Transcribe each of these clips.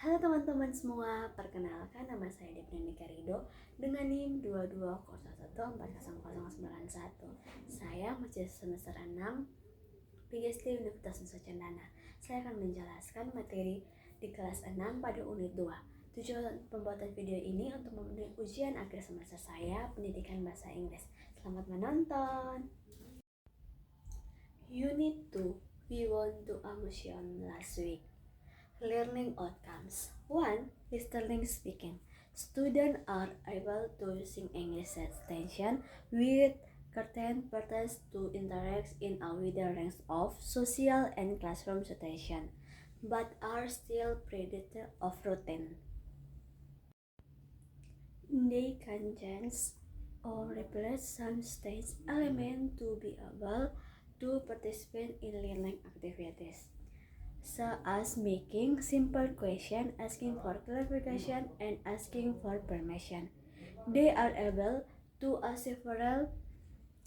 Halo teman-teman semua, perkenalkan nama saya Devnika Rido dengan NIM 2201140091. Saya masih semester 6 PGSD Universitas Nusa Cendana. Saya akan menjelaskan materi di kelas 6 pada unit 2. Tujuan pembuatan video ini untuk memenuhi ujian akhir semester saya, pendidikan bahasa Inggris. Selamat menonton. Unit 2, we want to emotion last week. Learning outcomes. 1. Listening speaking. Students are able to using English extension with certain purpose to interact in a wider range of social and classroom situations, but are still predator of routine. They can change or replace some stage element to be able to participate in learning activities, such as making simple questions, asking for clarification, and asking for permission. They are able to ask several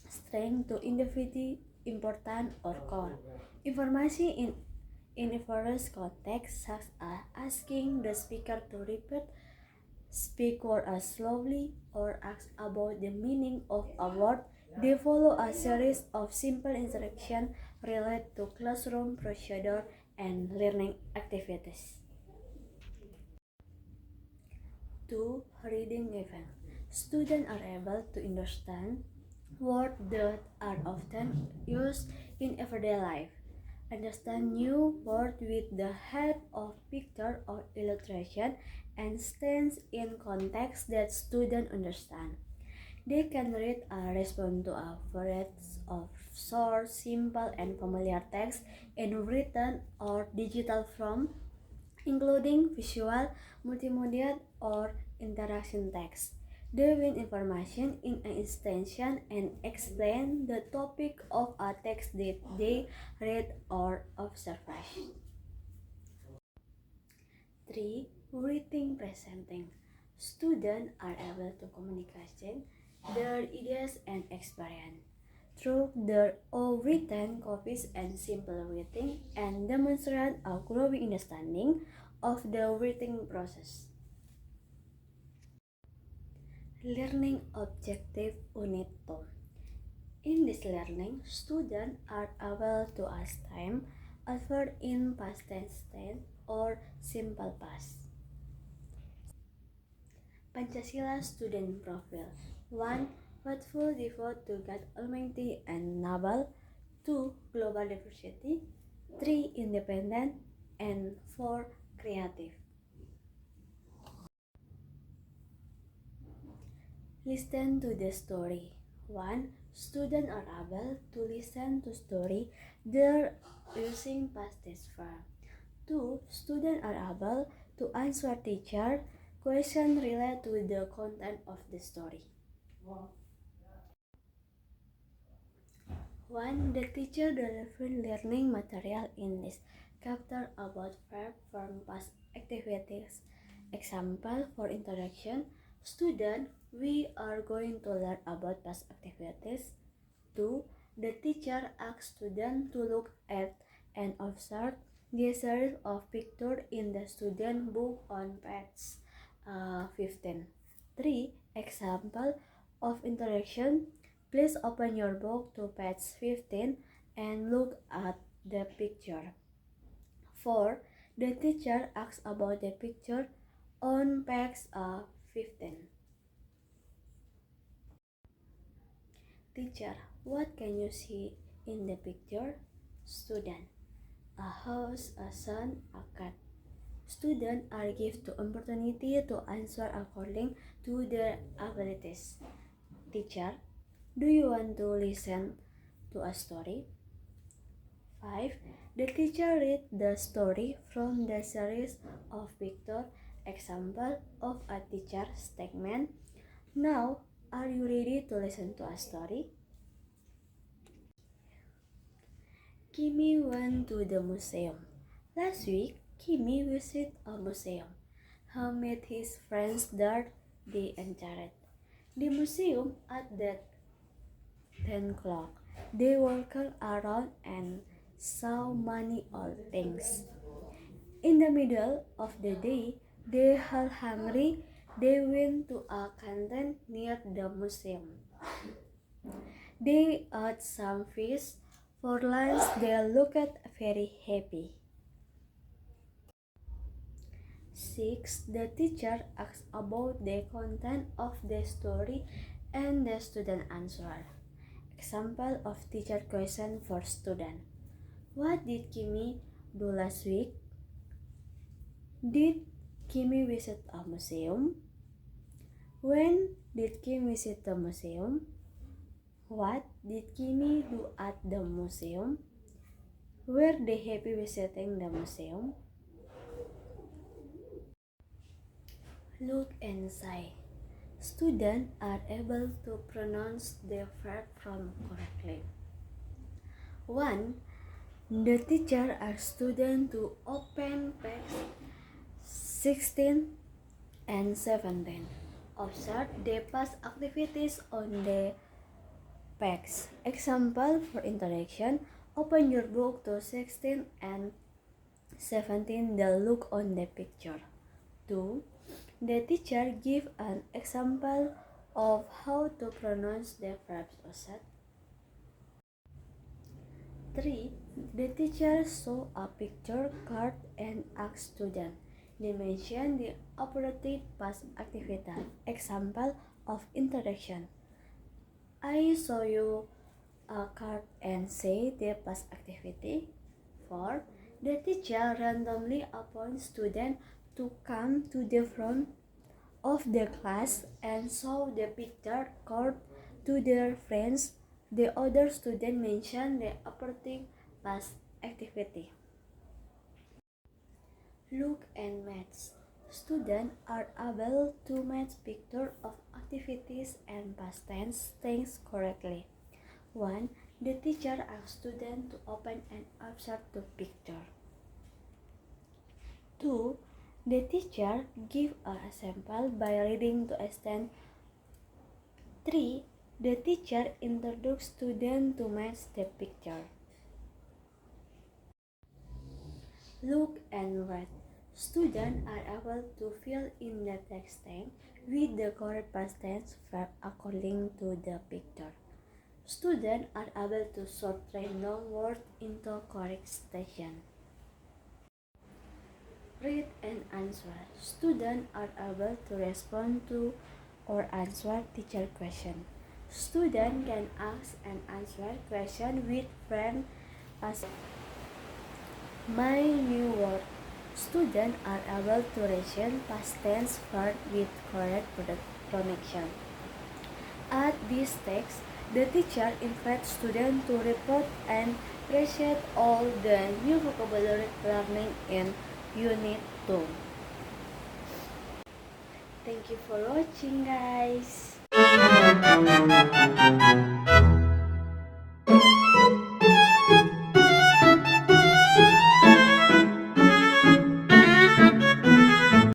strengths to individual important or core information in various contexts, such as asking the speaker to repeat speak words slowly or ask about the meaning of a word. They follow a series of simple instructions related to classroom procedure and learning activities. 2. Reading event. Students are able to understand words that are often used in everyday life. Understand new words with the help of picture or illustration and stands in context that students understand. They can read and respond to a variety of short, simple, and familiar text in written or digital form, including visual, multimedia, or interaction text. They win information in an extension and explain the topic of a text that they read or observe. 3. Reading presenting. Students are able to communicate their ideas and experience through their own written copies and simple writing and demonstrate a growing understanding of the writing process. Learning objective unit 2. In this learning, students are able to ask time, adverb in past tense or simple past. Pancasila Student Profile. 1. Thoughtful devote to God Almighty and noble. 2. Global diversity. 3. Independent. And 4. Creative. Listen to the story. 1. Students are able to listen to story they're using past tense verb. 2. Students are able to answer teacher question related to the content of the story. 1. The teacher delivered learning material in this chapter about verb form past activities. Example for introduction. Student, we are going to learn about past activities. 2. The teacher asked students to look at and observe the series of pictures in the student book on page 15. 3. Example of interaction. Please open your book to page 15 and look at the picture. 4. The teacher asks about the picture on page 15. Teacher, what can you see in the picture? Student, a house, a sun, a cat. Students are given the opportunity to answer according to their abilities. Teacher, do you want to listen to a story? 5. The teacher read the story from the series of pictures. Example of a teacher's statement. Now, are you ready to listen to a story? Kimi went to the museum. Last week, Kimi visited a museum. He met his friends there. They enjoyed the museum at that 10 o'clock. They walked around and saw many old things. In the middle of the day, they are hungry. They went to a canteen near the museum. They ate some fish. For lunch, they looked very happy. 6. The teacher asks about the content of the story and the student answer. Example of teacher question for student. What did Kimi do last week? Did Kimi visit a museum? When did Kimi visit the museum? What did Kimi do at the museum? Were they happy visiting the museum? Look and say. Students are able to pronounce the verb form correctly. 1. The teacher asks students to open page 16 and 17. Observe the past activities on the page. Example for interaction. Open your book to 16 and 17. The look on the picture. 2. The teacher gives an example of how to pronounce the verbs said. 3. The teacher shows a picture card and asks students. They mention the appropriate past activity. Example of interaction. I show you a card and say the past activity. 4. The teacher randomly appoints students to come to the front of the class and show the picture card to their friends. The other students mention the appropriate past activity. Look and match. Students are able to match pictures of activities and past tense things correctly. 1. The teacher asks students to open and observe the picture. 2. The teacher gives a sample by reading to extend. 3. The teacher introduces students to match the picture. Look and read. Students are able to fill in the text with the correct past tense verb according to the picture. Students are able to sort random words into correct station. Read and answer. Students are able to respond to or answer teacher question. Students can ask and answer question with friends as my new word. Students are able to reason past tense verb with correct pronunciation. At this text, the teacher invites students to report and appreciate all the new vocabulary learning in Unit 2. Thank you for watching, guys.